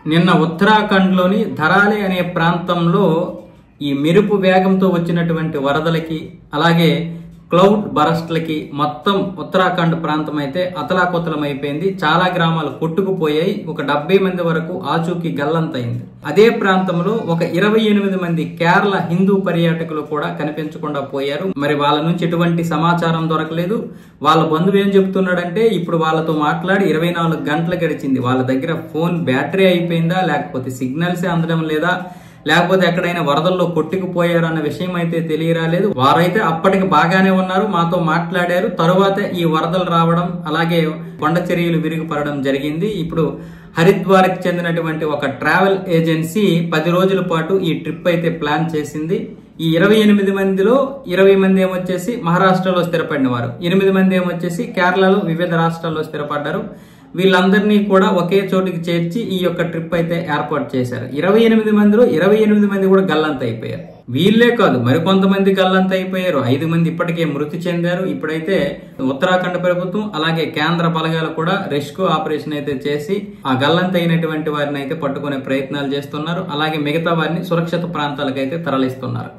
నిన్న ఉత్తరాఖండ్లోని ధరాలి అనే ప్రాంతంలో ఈ మెరుపు వేగంతో వచ్చినటువంటి వరదలకి అలాగే క్లౌడ్ బరస్ట్లకి మొత్తం ఉత్తరాఖండ్ ప్రాంతం అయితే అతలాకుతలం అయిపోయింది. చాలా గ్రామాలు కొట్టుకుపోయాయి. ఒక 70 మంది వరకు ఆచూకీ గల్లంతైంది. అదే ప్రాంతంలో ఒక 28 మంది కేరళ హిందూ పర్యాటకులు కూడా కనిపించకుండా పోయారు. మరి వాళ్ళ నుంచి ఎటువంటి సమాచారం దొరకలేదు. వాళ్ళ బంధువు ఏం చెప్తున్నాడంటే ఇప్పుడు వాళ్ళతో మాట్లాడి 24 గంటలు గడిచింది. వాళ్ళ దగ్గర ఫోన్ బ్యాటరీ అయిపోయిందా, లేకపోతే సిగ్నల్సే అందడం లేదా, లేకపోతే ఎక్కడైనా వరదల్లో కొట్టుకుపోయారు అన్న విషయం అయితే తెలియరాలేదు. వారైతే అప్పటికి బాగానే ఉన్నారు, మాతో మాట్లాడారు. తరువాత ఈ వరదలు రావడం అలాగే కొండ చర్యలు విరిగిపడడం జరిగింది. ఇప్పుడు హరిద్వార్కి చెందినటువంటి ఒక ట్రావెల్ ఏజెన్సీ 10 రోజుల పాటు ఈ ట్రిప్ అయితే ప్లాన్ చేసింది. ఈ 28 మందిలో 20 మంది ఏమొచ్చేసి మహారాష్ట్రలో స్థిరపడిన వారు, 8 మంది ఏమొచ్చేసి కేరళలో వివిధ రాష్ట్రాల్లో స్థిరపడ్డారు. వీళ్ళందరినీ కూడా ఒకే చోటికి చేర్చి ఈ యొక్క ట్రిప్ అయితే ఏర్పాటు చేశారు. 28 మందిలో 28 మంది కూడా గల్లంత అయిపోయారు. వీళ్ళే కాదు, మరికొంతమంది గల్లంత అయిపోయారు. 5 మంది ఇప్పటికే మృతి చెందారు. ఇప్పుడైతే ఉత్తరాఖండ్ ప్రభుత్వం అలాగే కేంద్ర బలగాలు కూడా రెస్క్యూ ఆపరేషన్ అయితే చేసి ఆ గల్లంత అయినటువంటి వారిని అయితే పట్టుకునే ప్రయత్నాలు చేస్తున్నారు. అలాగే మిగతా వారిని సురక్షిత ప్రాంతాలకు అయితే తరలిస్తున్నారు.